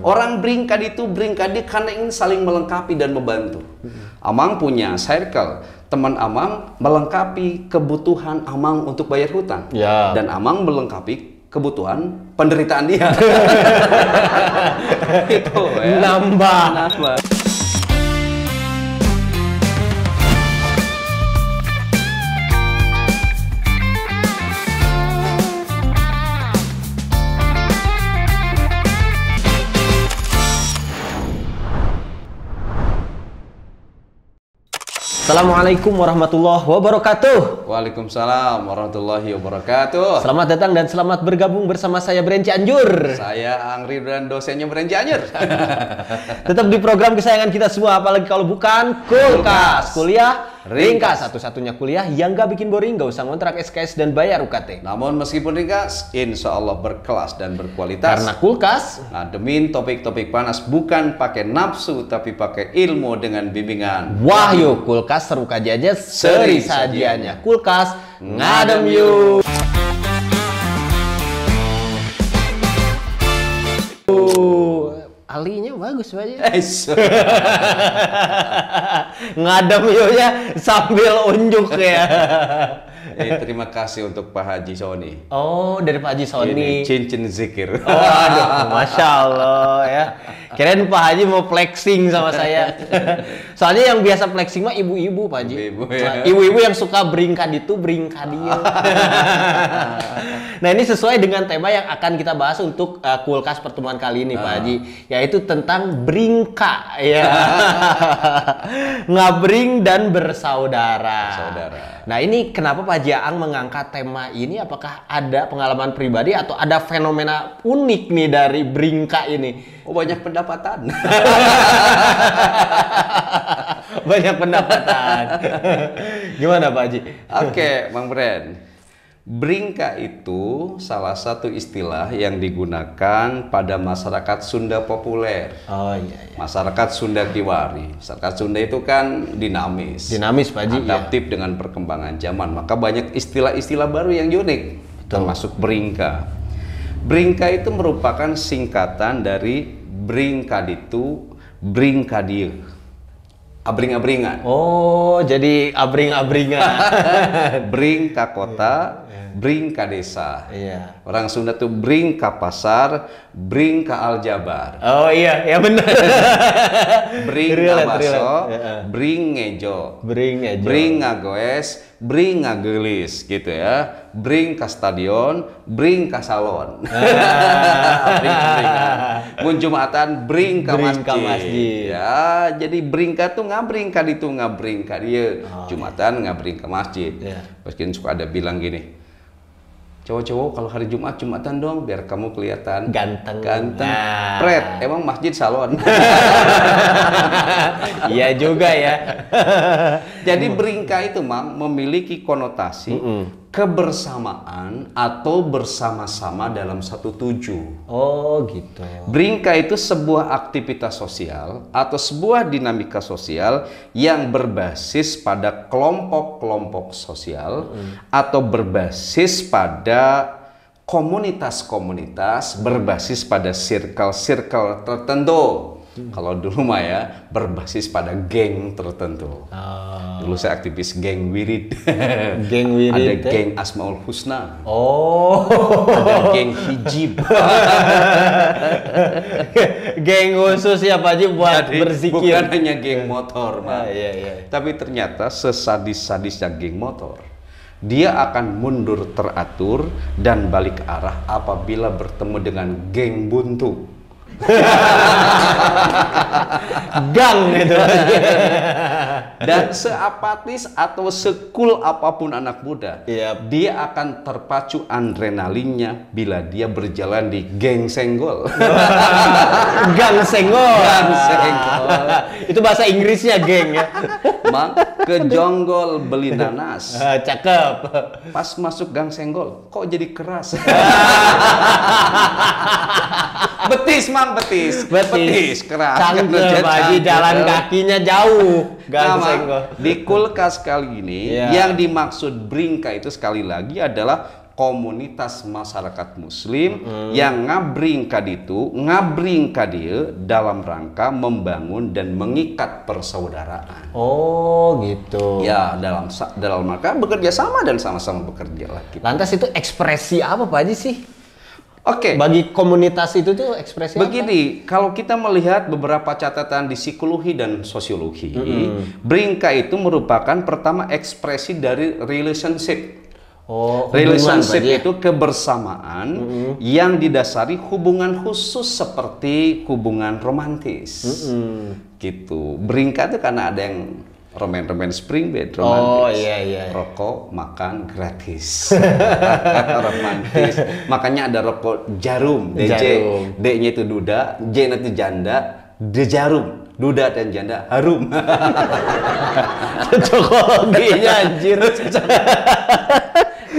Orang beringkad itu beringkad karena ingin saling melengkapi dan membantu. Amang punya circle, teman Amang melengkapi kebutuhan Amang untuk bayar hutang, dan Amang melengkapi kebutuhan penderitaan dia. Itu ya. Nambah. Assalamualaikum warahmatullahi wabarakatuh. Waalaikumsalam warahmatullahi wabarakatuh. Selamat datang dan selamat bergabung bersama saya Bren Cianjur. Saya Angri dan dosennya Bren Cianjur. Tetap di program kesayangan kita semua, apalagi kalau bukan Kulkas. Kuliah ringkas, satu-satunya kuliah yang gak bikin boring, gak usah ngontrak SKS dan bayar UKT. Namun meskipun ringkas, insya Allah berkelas dan berkualitas. Karena Kulkas ngademin topik-topik panas bukan pakai nafsu, tapi pakai ilmu dengan bimbingan wahyu. Kulkas seru aja seri sajiannya. Kulkas ngadem yuk. Alinya bagus aja. Ngadem yuknya sambil unjuk ya. Terima kasih untuk Pak Haji Sony. Oh, dari Pak Haji Sony. Ini cincin zikir. Oh, aduh, Masya Allah ya. Kirain Pak Haji mau flexing sama saya. Soalnya yang biasa flexing mah ibu-ibu, Pak Haji. Ibu-ibu yang suka beringkad itu beringkad dia. Nah, ini sesuai dengan tema yang akan kita bahas untuk Kulkas pertemuan kali ini, Pak Haji, yaitu tentang beringka ya. Ngabring dan bersaudara. Nah, ini kenapa Pak Haji Aang mengangkat tema ini? Apakah ada pengalaman pribadi atau ada fenomena unik nih dari beringka ini? Oh, banyak pendapatan. Banyak pendapatan. Gimana Pak Haji? Oke, Bang Bren. Beringka itu salah satu istilah yang digunakan pada masyarakat Sunda populer. Oh iya. Masyarakat Sunda Kiwari. Masyarakat Sunda itu kan dinamis. Dinamis Pak Haji. Adaptif dengan perkembangan zaman. Maka banyak istilah-istilah baru yang unik. Termasuk beringka. Beringka itu merupakan singkatan dari bringkaditu, bringkadieu. Abring-abringan. Oh, jadi abring-abringan. Bring ke kota, bring ke desa. Iya. Orang Sunda tuh bring ke pasar, bring ke aljabar. Oh iya, ya benar. Bring ke baso, bring ngejo. Bring ngagoes, bring ngagelis gitu ya. Bring ke stadion, bring ke salon. Mun Jumatan bring ke masjid. Ya, jadi bringka tuh ngabringka itu ngabringka dia. Jumatan ngabring ke masjid. Mungkin suka ada bilang gini. Cowok-cowok kalau hari Jumat Jumatan dong biar kamu kelihatan ganteng. Pret, emang masjid salon. Iya juga ya. Jadi beringka itu Mang memiliki konotasi kebersamaan atau bersama-sama dalam satu tuju. Oh gitu. Beringka itu sebuah aktivitas sosial atau sebuah dinamika sosial yang berbasis pada kelompok-kelompok sosial atau berbasis pada komunitas-komunitas, berbasis pada circle-circle tertentu. Kalau dulu mah ya berbasis pada geng tertentu. Dulu saya aktivis geng Wirid. Geng Wirid. Ada geng Asmaul Husna. Oh. Ada geng Hijib. Geng khusus ya Pak Haji buat berzikir. Bukan hanya geng motor, iya. Tapi ternyata sesadis-sadisnya geng motor, dia akan mundur teratur dan balik arah apabila bertemu dengan geng buntu. Gang itu. Dan seapatis atau sekul apapun anak muda, dia akan terpacu adrenalinnya bila dia berjalan di geng senggol. Gang senggol. Gang senggol. Itu bahasa Inggrisnya geng ya. Mang, ke jonggol beli nanas. Cakep. Pas masuk gang senggol, kok jadi keras? Betis Mang, betis keras. Cangkem Haji, jalan kakinya jauh. Gang senggol. Di Kulkas kali ini yang dimaksud beringka itu sekali lagi adalah komunitas masyarakat muslim yang ngabring ka dieu dalam rangka membangun dan mengikat persaudaraan. Oh, gitu. Ya, dalam rangka bekerja sama dan sama-sama bekerja lah. Gitu. Lantas itu ekspresi apa Pak Haji sih? Oke. Bagi komunitas itu tuh ekspresi begini, apa? Kalau kita melihat beberapa catatan di psikologi dan sosiologi, bringka itu merupakan pertama ekspresi dari relationship. Oh, relationship itu kebersamaan yang didasari hubungan khusus seperti hubungan romantis. Gitu. Bringka itu karena ada yang roman spring bed romantis. Oh iya. Rokok makan gratis. Romantis. Makanya ada rokok jarum, DJ. D-nya itu duda, J-nya itu janda, D jarum. Duda dan janda harum. Cocokologinya anjir.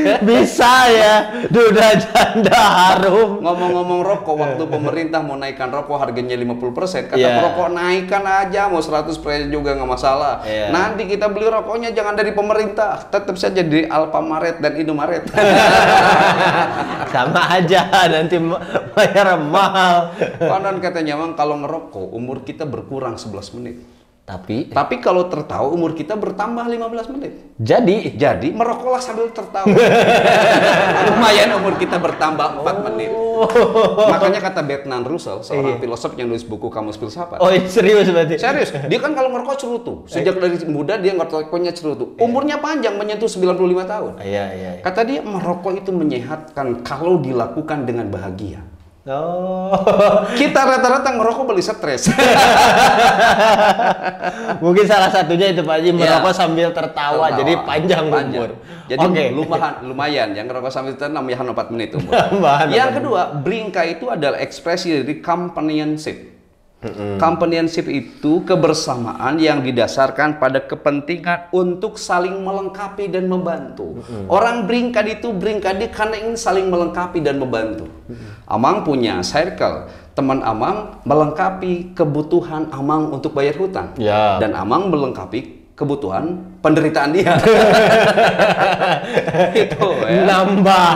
Bisa ya, duda janda harum. Ngomong-ngomong rokok, waktu pemerintah mau naikkan rokok harganya 50%, kata rokok naikkan aja, mau 100% juga nggak masalah. Nanti kita beli rokoknya jangan dari pemerintah, tetap saja dari Alfamaret dan Indomaret. Sama aja, nanti bayar mahal. Konon katanya memang kalau ngerokok, umur kita berkurang 11 menit. Tapi kalau tertawa umur kita bertambah 15 menit. Jadi merokoklah sambil tertawa. Lumayan umur kita bertambah 4 menit. Makanya kata Bertrand Russell, seorang filosof yang nulis buku Kamus Filsafat. Oh, serius berarti? Serius. Dia kan kalau ngerokok cerutu. Sejak dari muda dia ngerokoknya cerutu. Umurnya panjang, menyentuh 95 tahun. Iya. Kata dia merokok itu menyehatkan kalau dilakukan dengan bahagia. Oh. Kita rata-rata ngerokok beli stres. Mungkin salah satunya itu Pak Haji, merokok sambil tertawa, jadi panjang umur. Jadi lumayan, yang ngerokok sambil tertawa namanya 4 menit umur. Yang kedua, bringka itu adalah ekspresi dari companionship. Companionship itu kebersamaan yang didasarkan pada kepentingan untuk saling melengkapi dan membantu. Orang bringkad karena ingin saling melengkapi dan membantu. Amang punya circle, teman Amang melengkapi kebutuhan Amang untuk bayar hutang, dan Amang melengkapi kebutuhan penderitaan dia. Itu ya. Nambah.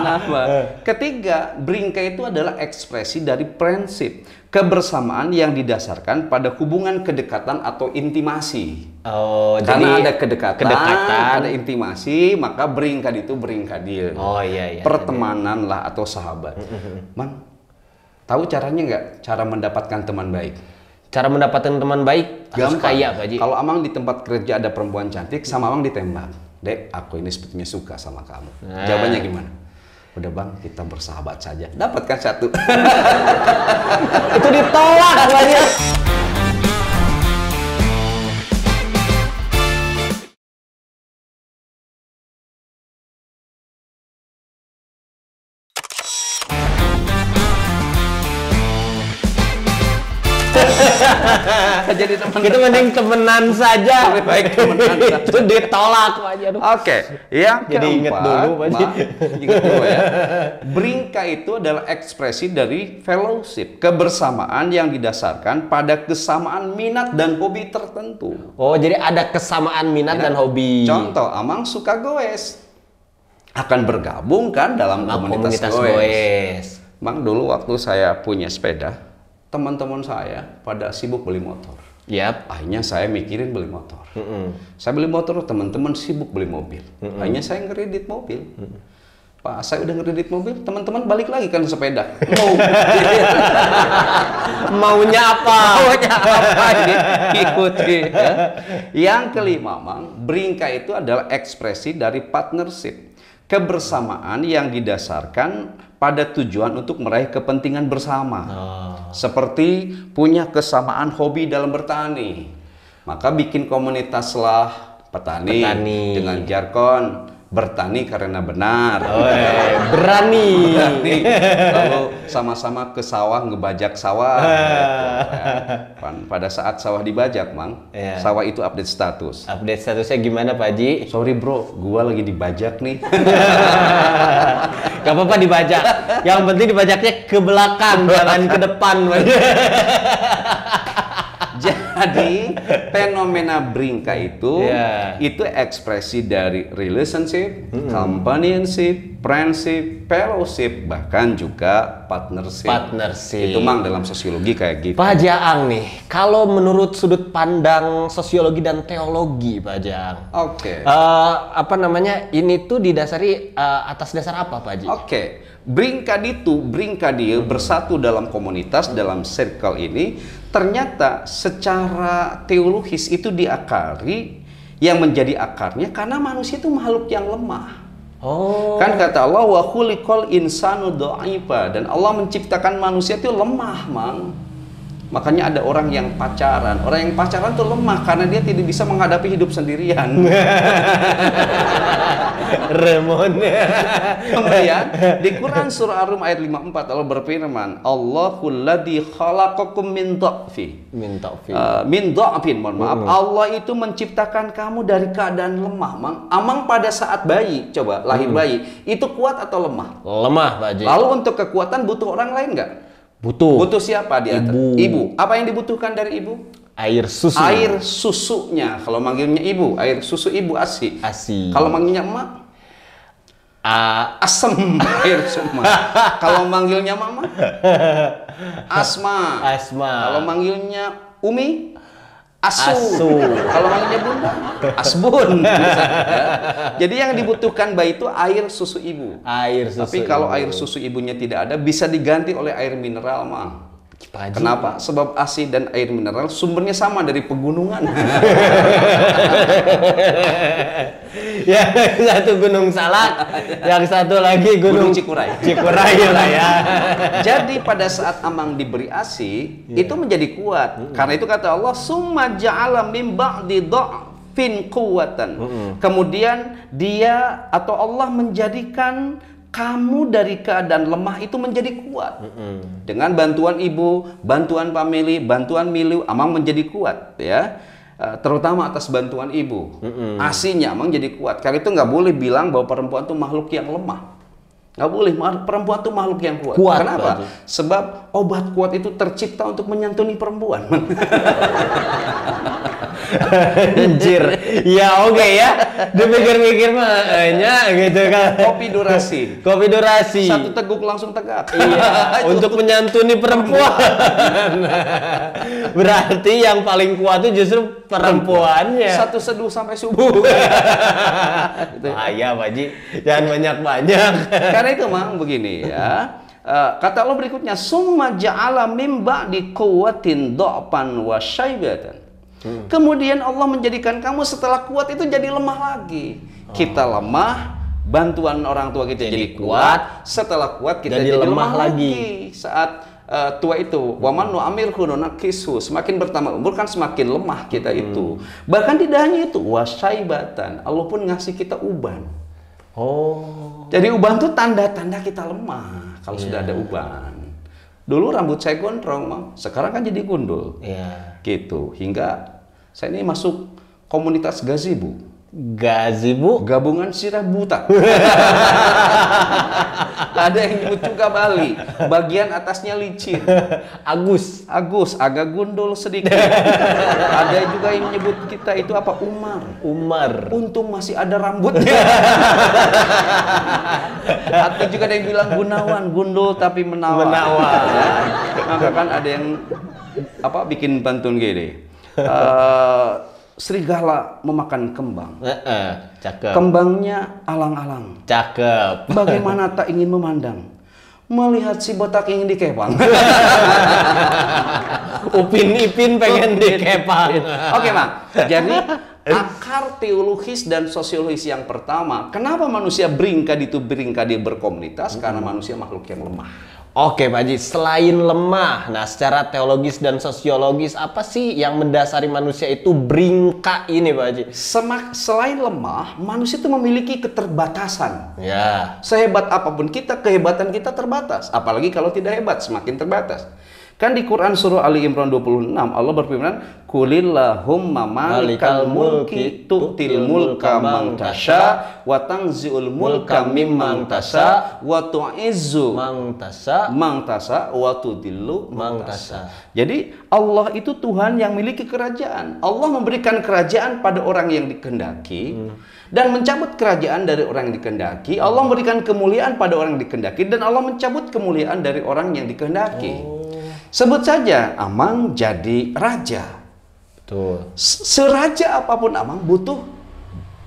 Ketiga, bringka itu adalah ekspresi dari prinsip kebersamaan yang didasarkan pada hubungan kedekatan atau intimasi. Oh, karena jadi ada kedekatan, ada intimasi, maka bringka itu bringka dia. Oh iya. Pertemanan lah atau sahabat. Mang, tahu caranya nggak? Cara mendapatkan teman baik? Cara mendapatkan teman baik harus kaya Pak Haji. Kalau Amang di tempat kerja ada perempuan cantik, sama Amang ditembak. Dek, aku ini sepertinya suka sama kamu. Jawabannya gimana? Udah Bang, kita bersahabat saja. Dapatkan satu. Itu ditolak banyak. Jadi teman kita mending temenan saja. Lebih baik temenan saja. Itu ditolak Pak Haji. Oke, yang jadi inget dulu Pak Haji. Ingat dulu ya. Bringka itu adalah ekspresi dari fellowship, kebersamaan yang didasarkan pada kesamaan minat dan hobi tertentu. Oh, jadi ada kesamaan minat dan hobi. Contoh, Amang suka goes, akan bergabung kan dalam komunitas goes. Mang, dulu waktu saya punya sepeda, teman-teman saya pada sibuk beli motor. Akhirnya saya mikirin beli motor. Saya beli motor, teman-teman sibuk beli mobil. Akhirnya saya ngeredit mobil. Pak, saya udah ngeredit mobil, teman-teman balik lagi kan sepeda. Maunya apa? Ikuti. Ya. Yang kelima, Mang, bringka itu adalah ekspresi dari partnership, kebersamaan yang didasarkan pada tujuan untuk meraih kepentingan bersama. Seperti punya kesamaan hobi dalam bertani, maka bikin komunitas lah petani. Dengan jargon bertani karena benar. Berani. Lalu sama-sama ke sawah ngebajak sawah. Pada saat sawah dibajak, Mang, sawah itu update status. Update statusnya gimana Pak Haji? Sorry bro, gua lagi dibajak nih. Gak apa-apa dibajak. Yang penting dibajaknya ke belakang, jangan ke depan. Jadi fenomena beringkah itu ekspresi dari relationship, companionship, friendship, fellowship, bahkan juga partnership. Itu mang dalam sosiologi kayak gitu. Pak Jaang nih, kalau menurut sudut pandang sosiologi dan teologi, Pak Jaang. Oke. Apa namanya? Ini tuh didasari atas dasar apa, Pak Haji? Oke. Beringkah dia bersatu dalam komunitas, dalam circle ini, ternyata secara teologis itu diakari, yang menjadi akarnya karena manusia itu makhluk yang lemah. Oh. Kan kata Allah, wa khuliqal insanu dha'ifa, dan Allah menciptakan manusia itu lemah, Mang. Makanya ada orang yang pacaran. Orang yang pacaran tuh lemah karena dia tidak bisa menghadapi hidup sendirian. Remon. Kemudian di Quran surah Ar-Rum ayat 54 Allah berfirman, Allahul ladzi khalaqakum min dha'fi. Min dha'fin, mohon maaf. Allah itu menciptakan kamu dari keadaan lemah, Mang. Amang pada saat bayi, coba lahir bayi, itu kuat atau lemah? Lemah, Pak Haji. Lalu untuk kekuatan butuh orang lain nggak? Butuh. Butuh siapa dia? Ibu. Apa yang dibutuhkan dari ibu? Air susu. Air susunya. Kalau manggilnya ibu, air susu ibu ASI. ASI. Kalau manggilnya emak, asem. Air suma. Kalau manggilnya mama, asma. Kalau manggilnya umi, asu. Kalau manggilnya bunda, asbun. Jadi yang dibutuhkan bayi itu air susu ibu. Tapi kalau air susu ibunya tidak ada, bisa diganti oleh air mineral, Mang. Kenapa? Sebab ASI dan air mineral sumbernya sama dari pegunungan. Ya, satu Gunung Salak, yang satu lagi Gunung Cikuray. Cikuray lah ya. Jadi pada saat Amang diberi ASI, itu menjadi kuat. Karena itu kata Allah, summa ja'ala min ba'di dha'fin quwwatan. Kemudian dia atau Allah menjadikan kamu dari keadaan lemah itu menjadi kuat. Dengan bantuan ibu, bantuan family, bantuan milu, Amang menjadi kuat, ya. Terutama atas bantuan ibu. ASInya Amang jadi kuat. Karena itu nggak boleh bilang bahwa perempuan itu makhluk yang lemah. Nggak boleh, perempuan itu makhluk yang kuat. Kenapa? Sebab obat kuat itu tercipta untuk menyantuni perempuan. Anjir. Ya oke ya. Dipikir-pikir mah gitu kan. Kopi durasi. 1 1 teguk langsung tegak. Iya, untuk menyantuni perempuan. Berarti yang paling kuat itu justru perempuannya. 1 seduh sampai subuh. Bahaya, Pak Haji. Jangan banyak-banyak. Karena itu Mang begini ya. Kata Allah berikutnya, summa ja'ala mim ba'di quwwatin dha'fan wa syaibatan. Kemudian Allah menjadikan kamu setelah kuat itu jadi lemah lagi. Kita lemah, bantuan orang tua kita jadi kuat. Setelah kuat kita jadi lemah lagi. Saat tua itu, waman nu'amirhu nunakkisu, semakin bertambah umur kan semakin lemah kita itu. Bahkan tidak hanya itu, wasyaibatan, Allah pun ngasih kita uban. Jadi uban itu tanda-tanda kita lemah kalau sudah ada uban. Dulu rambut saya gondrong, Mang. Sekarang kan jadi gundul. Gitu. Hingga saya ini masuk komunitas Gazibu. Gabungan Sirah Buta. Ada yang nyebut juga Bali. Bagian atasnya licin. Agus, agak gundul sedikit. Ada juga yang nyebut kita itu apa? Umar. Untung masih ada rambutnya. Atau juga ada yang bilang Gunawan, gundul tapi menawan. Maka kan ada yang bikin pantun gini. Serigala memakan kembang. Cakep. Kembangnya alang-alang. Cakep. Bagaimana tak ingin memandang, melihat si botak ingin dikepang. Upin Ipin pengen dikepang. Oke, Mang. Jadi akar teologis dan sosiologis yang pertama, kenapa manusia beringkah dia berkomunitas? Karena manusia makhluk yang lemah. Oke, Pak Haji, selain lemah, nah secara teologis dan sosiologis apa sih yang mendasari manusia itu beringkah ini, Pak Haji? Selain lemah, manusia itu memiliki keterbatasan. Ya. Sehebat apapun kita, kehebatan kita terbatas. Apalagi kalau tidak hebat, semakin terbatas. Kan di Quran surah Ali Imran 26 Allah berfirman, "Qulillahumma malikal mulki tu'til mulka man tasya wa tanzi'ul mulka mimman tasya wa tu'izzu man tasya wa tudillu man tasya." Jadi Allah itu Tuhan yang memiliki kerajaan. Allah memberikan kerajaan pada orang yang dikehendaki dan mencabut kerajaan dari orang yang dikehendaki. Allah memberikan kemuliaan pada orang yang dikehendaki dan Allah mencabut kemuliaan dari orang yang dikehendaki. Sebut saja Amang jadi raja. Betul. Seraja apapun Amang butuh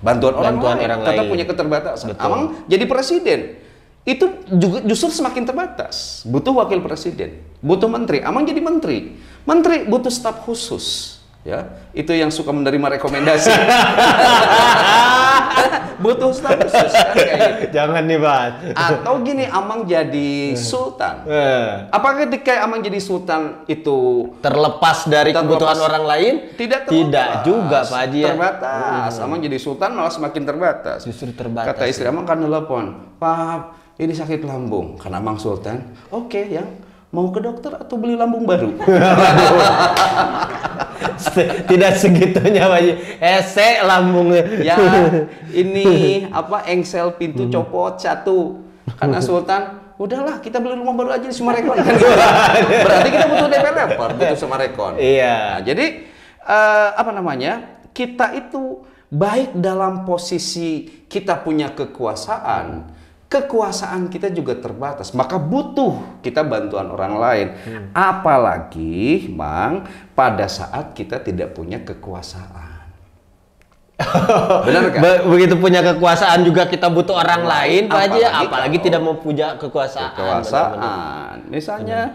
bantuan orang lain. Tetap punya keterbatasan. Betul. Amang jadi presiden. Itu juga justru semakin terbatas. Butuh wakil presiden, butuh menteri. Amang jadi menteri. Menteri butuh staf khusus. Ya, itu yang suka menerima rekomendasi. Butuh staf khusus kan kayak gitu. Jangan nih, Bang. Atau gini, Amang jadi sultan. Apakah ketika Amang jadi sultan itu terlepas dari kebutuhan orang lain? Tidak juga, Pak Haji. Terbatas. Amang jadi sultan malah semakin terbatas. Justru terbatas. Kata istri Amang kan telepon, "Pak, ini sakit lambung." Karena Amang sultan. Oke, yang mau ke dokter atau beli lambung baru? Tidak segitunya, Pak Haji. Esek lambungnya. Ya, ini apa, engsel pintu copot satu. Karena sultan, udahlah kita beli rumah baru aja di Sumarekon. Berarti kita butuh developer, butuh Sumarekon. Iya. Nah, jadi apa namanya? Kita itu baik dalam posisi kita punya kekuasaan. Kekuasaan kita juga terbatas, maka butuh kita bantuan orang lain. Apalagi, Mang, pada saat kita tidak punya kekuasaan. Benar kan? Begitu punya kekuasaan juga kita butuh orang lain, Pak Haji. Apalagi tidak mau punya kekuasaan. Kekuasaan. Misalnya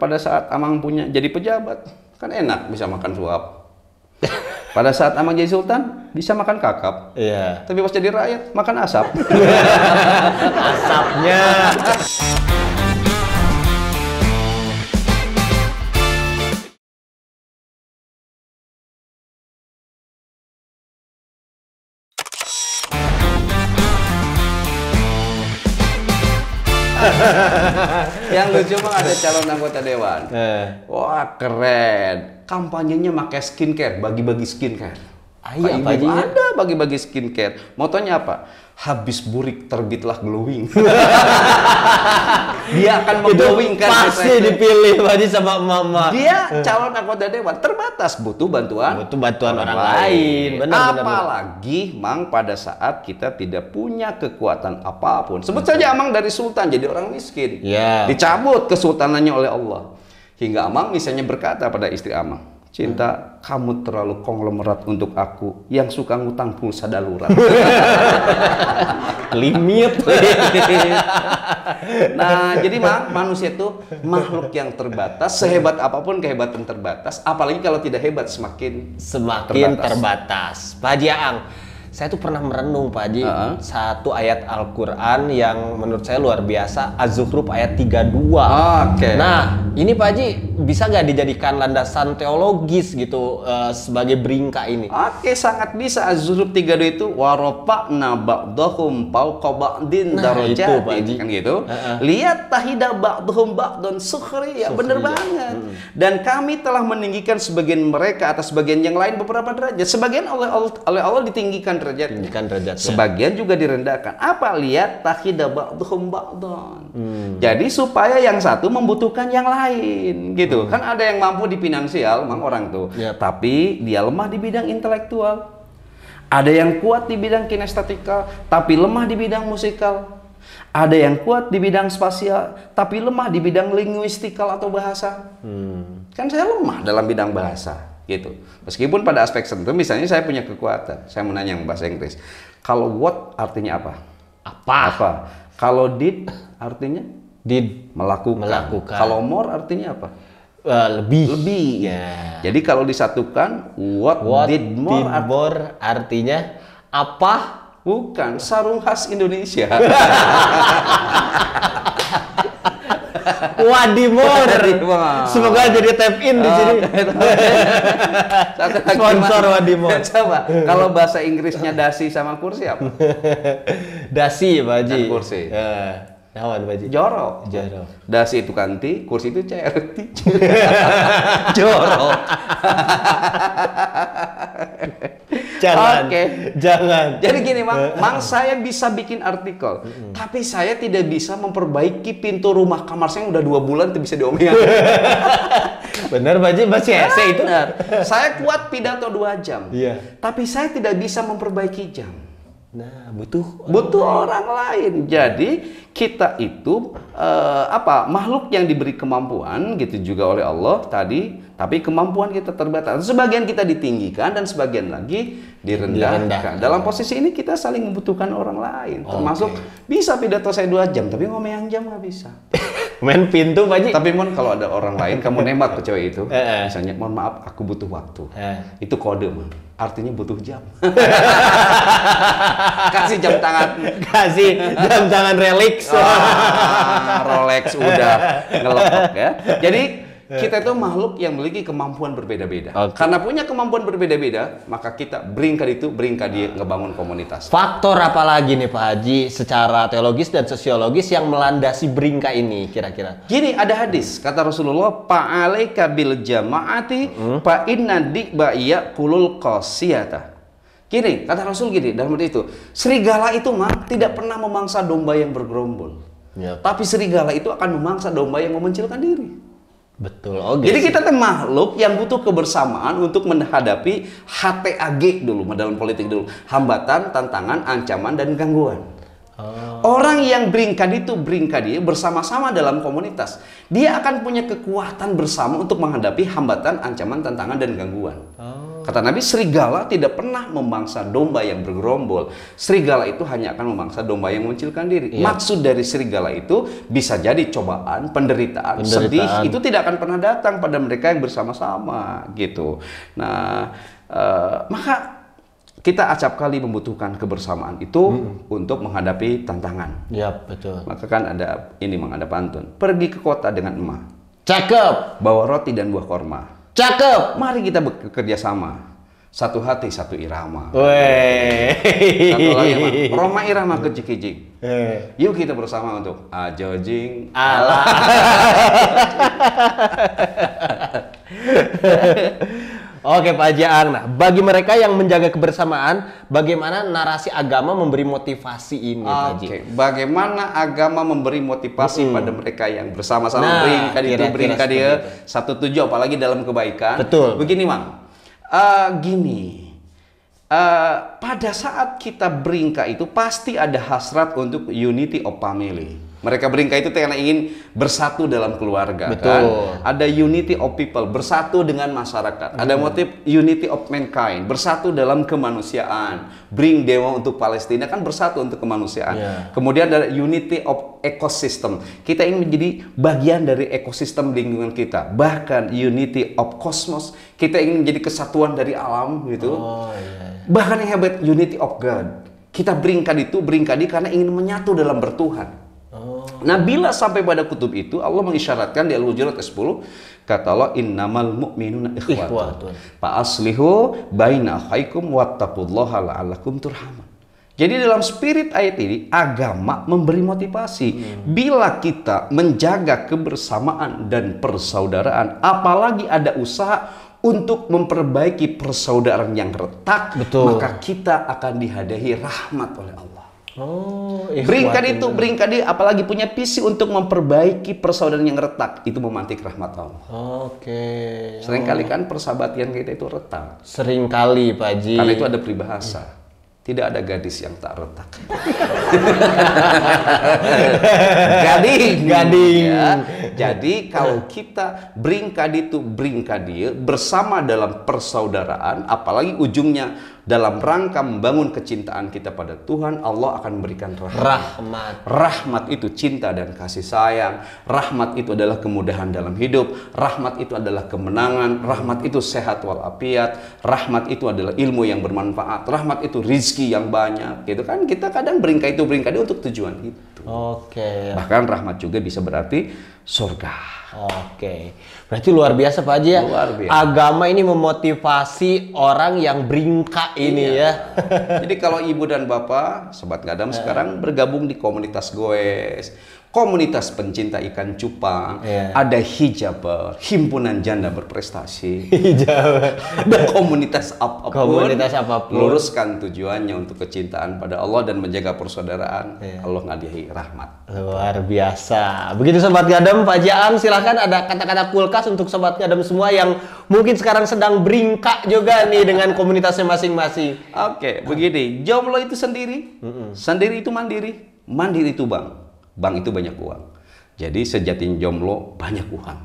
pada saat Amang punya jadi pejabat, kan enak bisa makan suap. Pada saat Amang jadi sultan, bisa makan kakap. Iya. Tapi pas jadi rakyat, makan asap. Asapnya. Yang lucu mah ada calon anggota dewan. Wah, keren. Kampanyenya pakai skincare, bagi-bagi skincare. Iya, ada bagi-bagi skincare. Motonya apa? Habis burik terbitlah glowing. Dia akan mengglowingkan. Pasti dipilih Pak Haji sama mama. Dia calon anggota dewan, terbatas, butuh bantuan orang lain. Benar. Apalagi Mang pada saat kita tidak punya kekuatan apapun. Sebut saja Amang dari sultan jadi orang miskin. Dicabut kesultanannya oleh Allah. Hingga Amang misalnya berkata pada istri Amang, "Cinta, kamu terlalu konglomerat untuk aku yang suka ngutang pulsa dalurat." Limit. Nah, jadi manusia itu makhluk yang terbatas. Sehebat apapun kehebatan terbatas, apalagi kalau tidak hebat semakin terbatas. Pak Haji Aang, saya tuh pernah merenung, Pak Haji, satu ayat Al-Quran yang menurut saya luar biasa, Az-Zukhruf ayat 32. Nah, ini Pak Haji bisa nggak dijadikan landasan teologis gitu sebagai beringka ini? Sangat bisa. Az-Zukhruf 32 itu warofa'na ba'dahum fawqa ba'din darajatin, kan gitu. Lihat tahida ba'dahum ba'dun sukhriya. Bener banget. Dan kami telah meninggikan sebagian mereka atas sebagian yang lain beberapa derajat. Sebagian oleh Allah ditinggikan derajatnya. Sebagian juga direndahkan. Apa? Lihat tahida ba'dhum ba'dhan. Jadi supaya yang satu membutuhkan yang lain gitu. Kan ada yang mampu di finansial, Mang, orang tuh. Tapi dia lemah di bidang intelektual. Ada yang kuat di bidang kinestetikal, tapi lemah di bidang musikal. Ada yang kuat di bidang spasial, tapi lemah di bidang linguistikal atau bahasa. Kan saya lemah dalam bidang bahasa. Gitu. Meskipun pada aspek tertentu, misalnya saya punya kekuatan, saya mau nanya yang bahasa Inggris. Kalau what artinya apa? Apa? Kalau did artinya? Did, melakukan. Kalau more artinya apa? Lebih. Jadi kalau disatukan, what did more artinya apa? Bukan, sarung khas Indonesia. Wadimor. Semoga jadi tap in di sini. Sponsor Wadimor. Coba, kalau bahasa Inggrisnya dasi sama kursi apa? Dasi, Pak Haji. Kursi. Nawan Pak Haji? Jorok. Dasi itu kanti, kursi itu CRT. Jorok. Jangan. Jadi gini, Mang saya bisa bikin artikel, tapi saya tidak bisa memperbaiki pintu rumah kamar saya yang udah 2 bulan itu bisa diomongin. Bener Pak Haji, masih ese itu. Saya kuat pidato 2 jam, tapi saya tidak bisa memperbaiki jam. Nah, butuh orang lain. Jadi kita itu makhluk yang diberi kemampuan gitu juga oleh Allah tadi, tapi kemampuan kita terbatas. Sebagian kita ditinggikan dan sebagian lagi direndahkan. Dalam posisi ini kita saling membutuhkan orang lain. Termasuk bisa pidato saya 2 jam, tapi ngomong yang jam nggak bisa. Main pintu Pak Haji. Tapi kalau ada orang lain kamu nembak ke cewek itu, misalnya, mohon maaf aku butuh waktu. Itu kode, artinya butuh jam. Kasih jam tangan. Kasih jam tangan Rolex. Rolex udah ngelepek ya. Jadi kita itu makhluk yang memiliki kemampuan berbeda-beda. Karena punya kemampuan berbeda-beda, maka kita beringkad dia ngebangun komunitas. Faktor apa lagi nih Pak Haji secara teologis dan sosiologis yang melandasi Bringka ini kira-kira? Gini, ada hadis kata Rasulullah, "Fa'alaika bil jama'ati fa inna di'ba yaqulul qasiyata." Gini, kata Rasul gini, dalam arti itu, serigala itu tidak pernah memangsa domba yang bergerombol. Tapi serigala itu akan memangsa domba yang memencilkan diri. Betul. Jadi kita tuh makhluk yang butuh kebersamaan untuk menghadapi HTAG dulu, dalam politik dulu. Hambatan, tantangan, ancaman, dan gangguan. Orang yang beringkad dia bersama-sama dalam komunitas. Dia akan punya kekuatan bersama untuk menghadapi hambatan, ancaman, tantangan, dan gangguan. Kata Nabi, serigala tidak pernah memangsa domba yang bergerombol. Serigala itu hanya akan memangsa domba yang memencilkan diri. Maksud dari serigala itu bisa jadi cobaan, penderitaan, sedih. Itu tidak akan pernah datang pada mereka yang bersama-sama gitu. Nah, maka kita acap kali membutuhkan kebersamaan itu untuk menghadapi tantangan. Betul. Maka kan ada pantun. Pergi ke kota dengan emak. Cakep. Bawa roti dan buah korma. Cakep. Mari kita bekerja sama. Satu hati, satu irama. Satu lagi, Roma irama kecik-kicik. Yuk kita bersama untuk ajojing ala. Oke Pak Haji Ang, nah bagi mereka yang menjaga kebersamaan, bagaimana narasi agama memberi motivasi ini Pak Haji? Bagaimana agama memberi motivasi pada mereka yang bersama-sama beringkad dia satu tujuan, apalagi dalam kebaikan. Betul. Begini Mang, pada saat kita beringkad itu pasti ada hasrat untuk unity of family. Mereka beringkad itu karena ingin bersatu dalam keluarga. Betul. Kan? Ada unity of people, bersatu dengan masyarakat. Ada motif unity of mankind, bersatu dalam kemanusiaan. Bring dewa untuk Palestina kan bersatu untuk kemanusiaan. Kemudian ada unity of ecosystem. Kita ingin menjadi bagian dari ekosistem lingkungan kita. Bahkan unity of cosmos. Kita ingin menjadi kesatuan dari alam gitu. Bahkan yang hebat, unity of God. Kita beringkad karena ingin menyatu dalam bertuhan. Nah, bila sampai pada kutub itu, Allah mengisyaratkan di Al-Hujurat 10, kata Allah, innamal mu'minuna ikhwatun fa aslihu baina akhaikum wattaqullaha la'allakum turhamun. Jadi dalam spirit ayat ini, agama memberi motivasi. Bila kita menjaga kebersamaan dan persaudaraan, apalagi ada usaha untuk memperbaiki persaudaraan yang retak, maka kita akan dihadiahi rahmat oleh Allah. Beringkad apalagi punya visi untuk memperbaiki persaudaraan yang retak, itu memantik rahmat Allah. Seringkali kan persahabatan kita itu retak. Seringkali Pak Haji. Karena itu ada peribahasa. Tidak ada gadis yang tak retak. Gading. Ya. Jadi kalau kita beringkad bersama dalam persaudaraan, apalagi ujungnya dalam rangka membangun kecintaan kita pada Tuhan, Allah akan memberikan rahmat. Rahmat itu cinta dan kasih sayang. Rahmat itu adalah kemudahan dalam hidup. Rahmat itu adalah kemenangan. Rahmat itu sehat walafiat. Rahmat itu adalah ilmu yang bermanfaat. Rahmat itu rizki yang banyak. Gitu kan? Kita kadang beringkad untuk tujuan itu. Bahkan rahmat juga bisa berarti surga. Berarti luar biasa Pak Haji ya. Agama ini memotivasi orang yang beringkak ini ya. Jadi kalau ibu dan bapak, sobat ngadam sekarang bergabung di komunitas goes, komunitas pencinta ikan cupang, ada hijaber, himpunan janda berprestasi, ada komunitas apapun, luruskan tujuannya untuk kecintaan pada Allah dan menjaga persaudaraan. Allah ngadihi rahmat. Luar biasa. Begitu Sobat Ngadem, Pak Jaan, silahkan ada kata-kata kulkas untuk Sobat Ngadem semua yang mungkin sekarang sedang beringkak juga nih dengan komunitasnya masing-masing. Oke, begini, jomblo itu sendiri, sendiri itu mandiri, mandiri itu bank. Bank itu banyak uang. Jadi sejatinya jomblo banyak uang.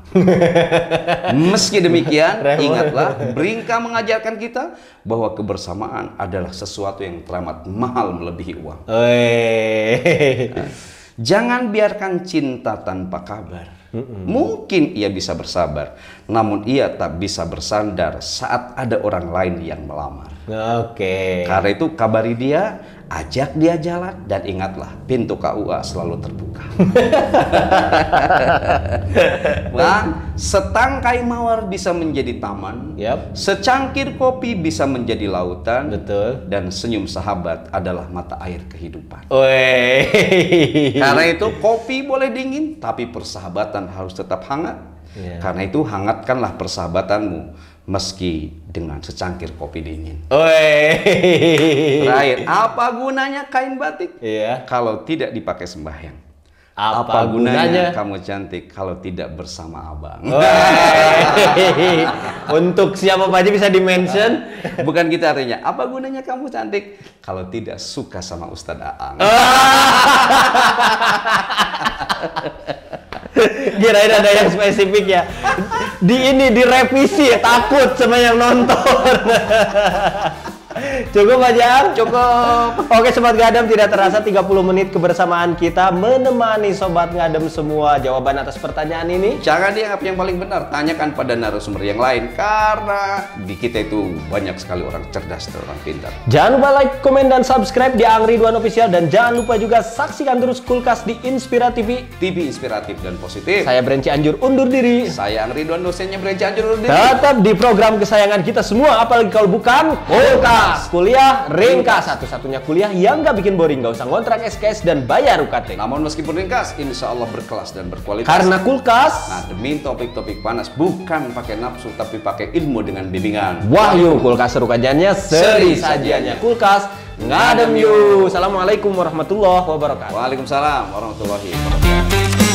Meski demikian, ingatlah, Bringka mengajarkan kita bahwa kebersamaan adalah sesuatu yang teramat mahal melebihi uang. Jangan biarkan cinta tanpa kabar. Mungkin ia bisa bersabar, namun ia tak bisa bersandar saat ada orang lain yang melamar. Karena itu kabari dia, ajak dia jalan, dan ingatlah pintu KUA selalu terbuka. Bang, setangkai mawar bisa menjadi taman, secangkir kopi bisa menjadi lautan, dan senyum sahabat adalah mata air kehidupan. Karena itu kopi boleh dingin, tapi persahabatan harus tetap hangat. Karena itu hangatkanlah persahabatanmu meski dengan secangkir kopi dingin. Terakhir, apa gunanya kain batik kalau tidak dipakai sembahyang? Apa gunanya kamu cantik kalau tidak bersama abang? Untuk siapa aja bisa di-mention? Bukan gitu artinya. Apa gunanya kamu cantik kalau tidak suka sama Ustadz Aang? Kirain ada yang spesifik ya. Direvisi, takut sama yang nonton. Cukup aja? Cukup. Oke Sobat Ngadem, tidak terasa 30 menit kebersamaan kita menemani Sobat Ngadem semua. Jawaban atas pertanyaan ini jangan dianggap yang paling benar, tanyakan pada narasumber yang lain. Karena di kita itu banyak sekali orang cerdas dan orang pintar. Jangan lupa like, komen, dan subscribe di Ang Ridwan Official. Dan jangan lupa juga saksikan terus Kulkas di Inspira TV. TV inspiratif dan positif. Saya Bren Cianjur undur diri. Saya Ang Ridwan, dosennya Bren Cianjur undur diri. Tetap di program kesayangan kita semua, apalagi kalau bukan Kulkas. Kuliah ringkas, satu-satunya kuliah yang nggak bikin boring, nggak usah ngontrak SKS dan bayar UKT. Namun meskipun ringkas, insya Allah berkelas dan berkualitas. Karena Kulkas. Nah, demi topik-topik panas bukan pakai nafsu tapi pakai ilmu dengan bimbingan. Wahyu Kulkas seru kajiannya, seri sajiannya. Kulkas ngadem yuk. Assalamualaikum warahmatullahi wabarakatuh. Waalaikumsalam warahmatullahi wabarakatuh.